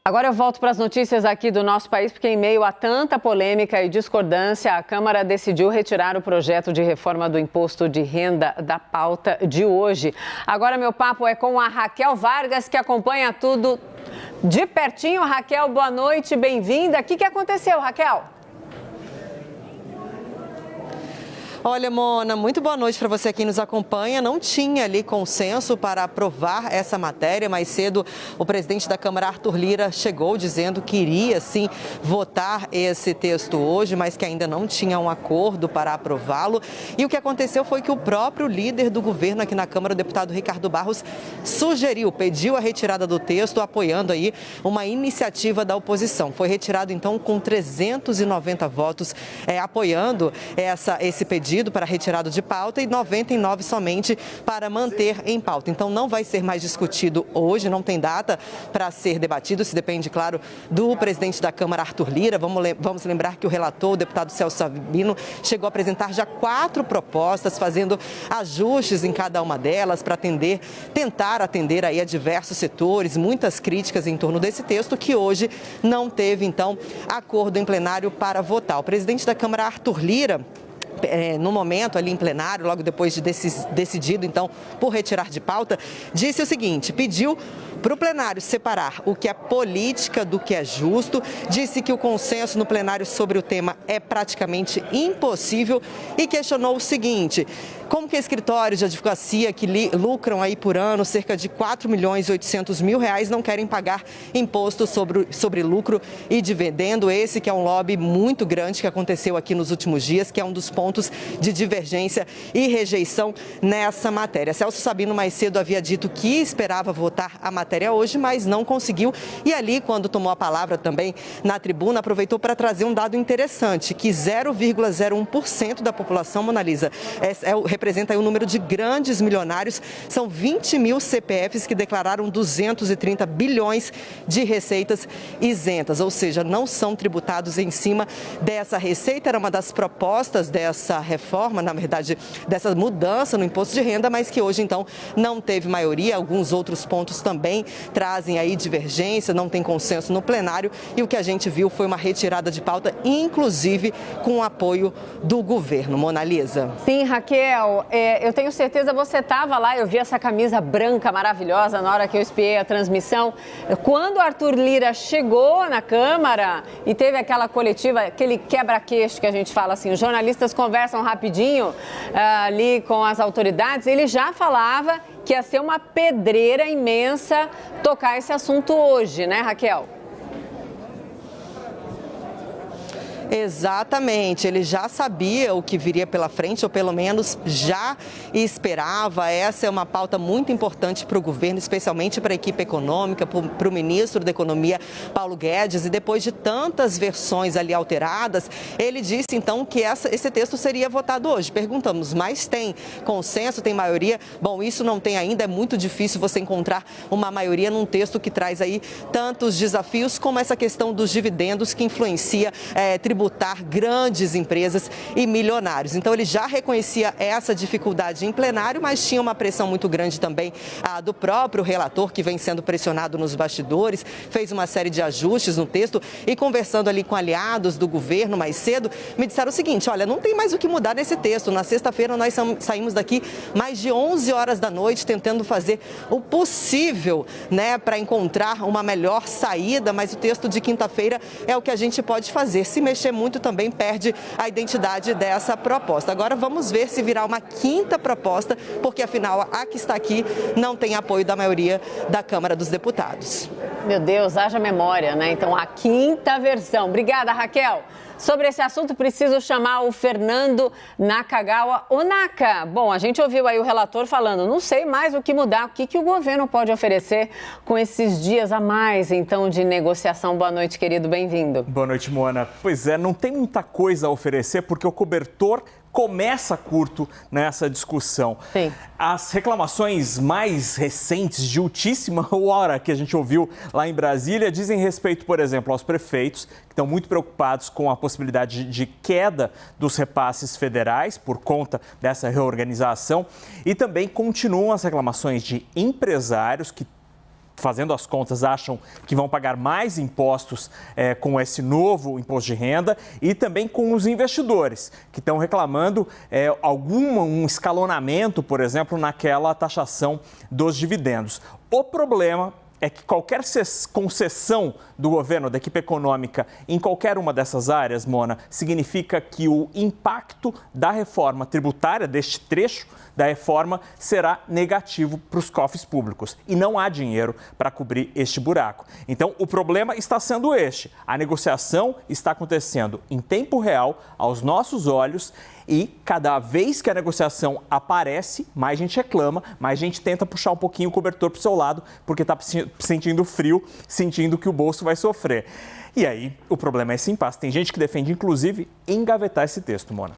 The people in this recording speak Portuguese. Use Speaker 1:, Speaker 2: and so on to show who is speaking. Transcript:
Speaker 1: Agora eu volto para as notícias aqui do nosso país, porque em meio a tanta polêmica e discordância, a Câmara decidiu retirar o projeto de reforma do imposto de renda da pauta de hoje. Agora meu papo é com a Raquel Vargas, que acompanha tudo de pertinho. Raquel, boa noite, bem-vinda. O que aconteceu, Raquel?
Speaker 2: Olha, Mona, muito boa noite para você que nos acompanha. Não tinha ali consenso para aprovar essa matéria. Mais cedo, o presidente da Câmara, Arthur Lira, chegou dizendo que iria, sim, votar esse texto hoje, mas que ainda não tinha um acordo para aprová-lo. E o que aconteceu foi que o próprio líder do governo aqui na Câmara, o deputado Ricardo Barros, pediu a retirada do texto, apoiando aí uma iniciativa da oposição. Foi retirado, então, com 390 votos, apoiando esse pedido para retirado de pauta e 99 somente para manter em pauta. Então não vai ser mais discutido hoje, não tem data para ser debatido, isso depende, claro, do presidente da Câmara, Arthur Lira. Vamos lembrar que o relator, o deputado Celso Sabino, chegou a apresentar já 4 propostas, fazendo ajustes em cada uma delas para tentar atender aí a diversos setores, muitas críticas em torno desse texto, que hoje não teve, então, acordo em plenário para votar. O presidente da Câmara, Arthur Lira, no momento ali em plenário, logo depois de decidido então por retirar de pauta, disse o seguinte: pediu para o plenário separar o que é política do que é justo, disse que o consenso no plenário sobre o tema é praticamente impossível e questionou o seguinte: como que escritórios de advocacia que lucram aí por ano cerca de 4.800.000 reais não querem pagar imposto sobre lucro e dividendo, esse que é um lobby muito grande que aconteceu aqui nos últimos dias, que é um dos pontos de divergência e rejeição nessa matéria. Celso Sabino mais cedo havia dito que esperava votar a matéria hoje, mas não conseguiu. E ali, quando tomou a palavra também na tribuna, aproveitou para trazer um dado interessante, que 0,01% da população, Mona Lisa, representa aí o número de grandes milionários. São 20 mil CPFs que declararam 230 bilhões de receitas isentas, ou seja, não são tributados em cima dessa receita. Era uma das propostas dessa reforma, na verdade, dessa mudança no imposto de renda, mas que hoje, então, não teve maioria. Alguns outros pontos também trazem aí divergência, não tem consenso no plenário, e o que a gente viu foi uma retirada de pauta, inclusive com o apoio do governo. Mona Lisa.
Speaker 1: Sim, Raquel, eu tenho certeza, você estava lá, eu vi essa camisa branca maravilhosa na hora que eu espiei a transmissão. Quando o Arthur Lira chegou na Câmara e teve aquela coletiva, aquele quebra-queixo que a gente fala assim, os jornalistas conversam rapidinho ali com as autoridades, ele já falava que ia ser uma pedreira imensa tocar esse assunto hoje, né, Raquel?
Speaker 2: Exatamente, ele já sabia o que viria pela frente, ou pelo menos já esperava. Essa é uma pauta muito importante para o governo, especialmente para a equipe econômica, para o ministro da Economia, Paulo Guedes. E depois de tantas versões ali alteradas, ele disse então que esse texto seria votado hoje. Perguntamos, mas tem consenso, tem maioria? Bom, isso não tem ainda, é muito difícil você encontrar uma maioria num texto que traz aí tantos desafios como essa questão dos dividendos que influencia tributar grandes empresas e milionários. Então ele já reconhecia essa dificuldade em plenário, mas tinha uma pressão muito grande também do próprio relator, que vem sendo pressionado nos bastidores, fez uma série de ajustes no texto e conversando ali com aliados do governo mais cedo, me disseram o seguinte: olha, não tem mais o que mudar nesse texto. Na sexta-feira nós saímos daqui mais de 11 horas da noite tentando fazer o possível, né, para encontrar uma melhor saída, mas o texto de quinta-feira é o que a gente pode fazer. Se mexer muito também perde a identidade dessa proposta. Agora vamos ver se virá uma quinta proposta, porque afinal a que está aqui não tem apoio da maioria da Câmara dos Deputados.
Speaker 1: Meu Deus, haja memória, né? Então a quinta versão. Obrigada, Raquel. Sobre esse assunto, preciso chamar o Fernando Nakagawa. Ô, Naka, bom, a gente ouviu aí o relator falando, não sei mais o que mudar, o que o governo pode oferecer com esses dias a mais, então, de negociação. Boa noite, querido, bem-vindo.
Speaker 3: Boa noite, Moana. Pois é, não tem muita coisa a oferecer, porque o cobertor começa curto nessa discussão.
Speaker 1: Sim.
Speaker 3: As reclamações mais recentes, de ultíssima hora, que a gente ouviu lá em Brasília, dizem respeito, por exemplo, aos prefeitos, que estão muito preocupados com a possibilidade de queda dos repasses federais por conta dessa reorganização, e também continuam as reclamações de empresários que fazendo as contas, acham que vão pagar mais impostos com esse novo imposto de renda, e também com os investidores, que estão reclamando um escalonamento, por exemplo, naquela taxação dos dividendos. O problema é que qualquer concessão do governo, da equipe econômica, em qualquer uma dessas áreas, Mona, significa que o impacto da reforma tributária, deste trecho da reforma, será negativo para os cofres públicos. E não há dinheiro para cobrir este buraco. Então, o problema está sendo este. A negociação está acontecendo em tempo real, aos nossos olhos, e cada vez que a negociação aparece, mais gente reclama, mais gente tenta puxar um pouquinho o cobertor para o seu lado, porque está sentindo frio, sentindo que o bolso vai sofrer. E aí, o problema é esse impasse. Tem gente que defende, inclusive, engavetar esse texto, Mona.